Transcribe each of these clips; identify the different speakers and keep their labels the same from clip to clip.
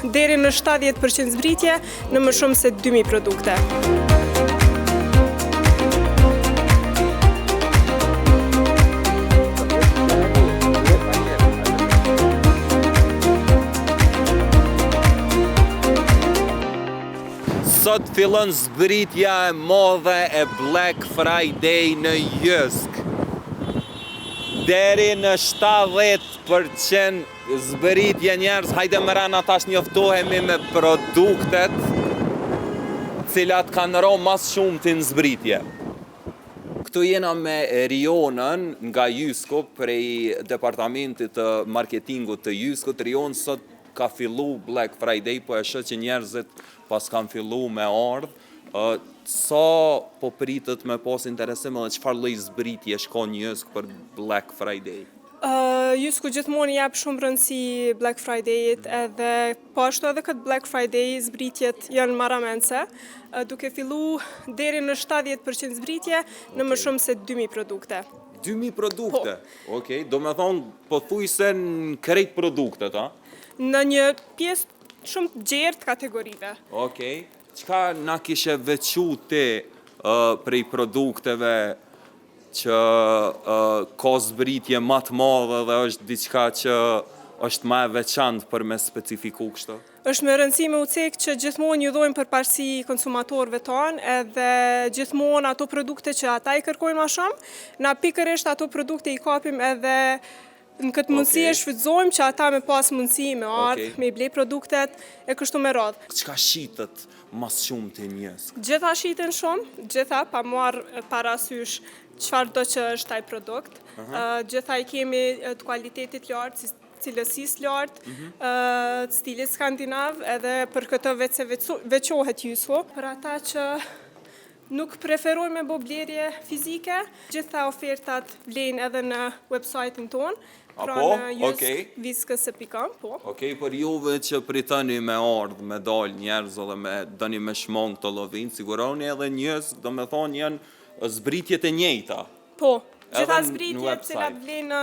Speaker 1: deri në 70% zbritje në më shumë se 2000 produkte.
Speaker 2: Sot fillon zbritja e madhe e Black Friday në Jysk. Deri në 70% zbritje njerëz, hajde më rana tash njoftohemi me produktet cilat kanë ro mas shumë të në zbritje. Këtu jena me Rionën nga Jysko, prej departamentit të marketingut të Jyskut. Rion sot ka fillu Black Friday, po e shoh që njerëzit pas kanë fillu me ardhë. Sa po pritet me pas interesim edhe çfarë lloj zbritje shkon Jysk për Black Friday?
Speaker 1: Jysku gjithmonë jep shumë rëndësi Black Friday-it, edhe po ashtu edhe këtë Black Friday zbritjet janë marramense, duke fillu deri në 70% zbritje në më shumë se 2000 produkte.
Speaker 2: 2000 produkte? Po. Okej, do me thonë pothuajse në krejt produktet, a?
Speaker 1: Në një pjesë shumë të gjerë të kategorive.
Speaker 2: Okej. Çka na kishe veçu ti prej produkteve që ka zbritje më të madhe dhe është diçka që është më e veçantë për me specifiku kështu?
Speaker 1: Është me rëndësi me u cek që gjithmonë ju dhojmë përparësi konsumatorëve tonë, edhe gjithmonë ato produkte që ata i kërkojnë më shumë, na pikërisht ato produkte i kapim edhe në këtë mundësi e shfrytëzojmë që ata me pas mundësi me ardhë, me i blej produktet e kështu me radhë.
Speaker 2: Çka shitet mas shumë të Jysk?
Speaker 1: Gjitha shiten shumë, gjitha pa marrë parasysh çfarë do që është ai produkt. Gjitha i kemi të kualitetit lartë, cilësisë lartë, të stilit skandinav, edhe për këtë vetë se veçohet Jysku. Për ata që nuk preferojnë me bo blerje fizike, gjitha ofertat vlen edhe në website-in tonë, pra në jyskviskës.com, po.
Speaker 2: Okej, për juve që pritani me ardhë, me dalë njerëz dhe me dëni me shmong të lovinë, siguroni edhe njës, do me thonë janë zbritjet e njejta.
Speaker 1: Po, gjitha zbritje cilat vlen në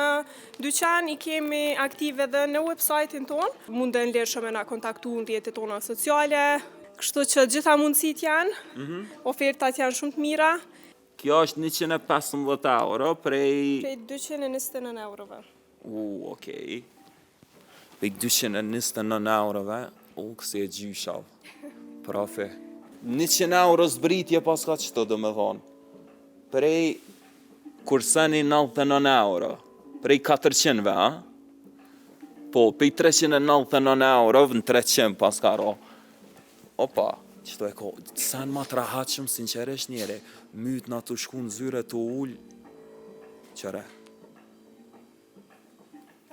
Speaker 1: dyqan i kemi aktive dhe në website-in tonë. Munden lirshëm e na kontaktu në rrjetet tona sociale, kështu që gjitha mundësit janë, ofertat janë shumë të mira.
Speaker 2: Kjo është 115 euro prej
Speaker 1: 229 eurove.
Speaker 2: Okej. Prej 229 eurove, kësi e gjyshav. Profi. 100 euro zbritje pas ka qëto do me thonë. Prej kurseni 99 euro. Prej 400-ve, a? Po, prej 399 euro në 300 pas ka ro. Opa, qëto e ko, sen ma të rahatshëm, sinqeresht njeri, myt na të shku në zyre të ullë, qëre.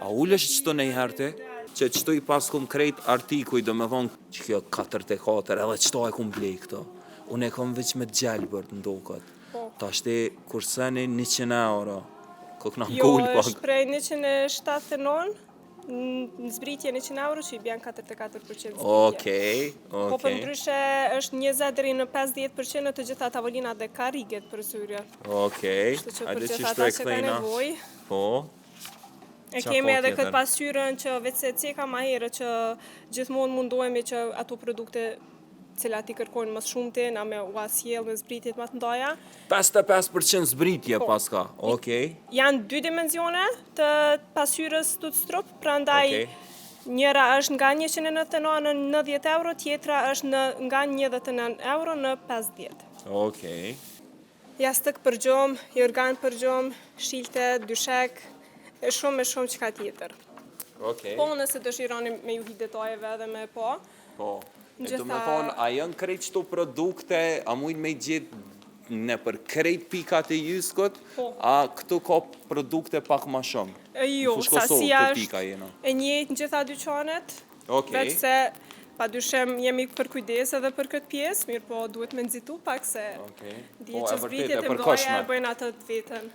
Speaker 2: A ullë është qëto ne i herti? Që qëto i pas konkret artikuj, do me thonë, që kjo 44, edhe qëto e kum blej këto. Unë e kom veç me gjelbër të ndokët. Ta shte kurseni 100 euro. Kokna m'gull pak.
Speaker 1: Jo, është prej 179, në zbritje 100 euro që i bjen 44% zbritje.
Speaker 2: Okej.
Speaker 1: Po për ndryshe është 20 deri në 50% në të gjitha tavolinat dhe ka riget për zyrje.
Speaker 2: Okej.
Speaker 1: Kështu që për gjitha ata që ka nevoj.
Speaker 2: Po.
Speaker 1: E kemi edhe këtë pasqyrën që veç se ceka ma herë që gjithmonë mundohemi që ato produkte cilat i kërkojnë më shumëti, na me u asjell me zbritjet më të ndaja.
Speaker 2: 55% zbritje pas ka, okej.
Speaker 1: Janë 2 dimensione të pasqyrës Tutstrup, prandaj njëra është nga 199 në 90 euro, tjetra është nga 19 euro në 50.
Speaker 2: Okej.
Speaker 1: Jastëk për gjumë, jorgan për gjumë, shilte, dyshek, e shumë që ka tjetër.
Speaker 2: Okej.
Speaker 1: Po nëse dëshironi me ju hi detajeve edhe me po.
Speaker 2: Po. E do me thonë, a janë krejt qëto produkte, a mujnë me gjithë në për krejt pikat e Jyskut, a këtu ka produkte pak ma shumë?
Speaker 1: Jo, sasia është e njëjtë në gjitha dyqanet, veç se pa dyshem jemi për kujdes edhe për këtë pjesë, mirë po duhet me nëzitu pak se dje që zbritjet e mdoja e bëjnë atë të vetën.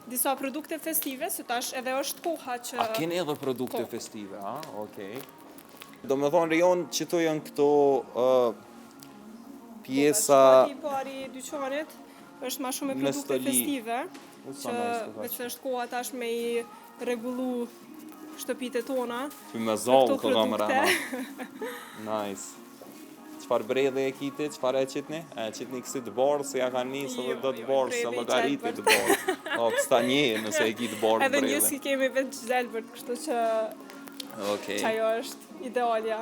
Speaker 1: Disa produkte festive, së tash edhe është koha që...
Speaker 2: A keni edhe produkte festive, a? Okej. Do me thonë, Rion, që to janë këto pjesa...
Speaker 1: Pari dyqanit është ma shumë e produkte festive, që veç është koha tash me i regullu shtëpitë tona.
Speaker 2: Ty me zallë
Speaker 1: këto
Speaker 2: këto mrena.
Speaker 1: produkte.
Speaker 2: Nice. Çfarë bredhe e kiti? Çfarë e qitni? E qitni kësi të borë, se ja ka njësë dhe do të borë, se llogariti të borë. O, kësta një, nëse e ki të borë
Speaker 1: Edhe
Speaker 2: bredhe.
Speaker 1: njësi kemi vetë gjelbërt, kështu që
Speaker 2: Okej.
Speaker 1: që ajo është idealja.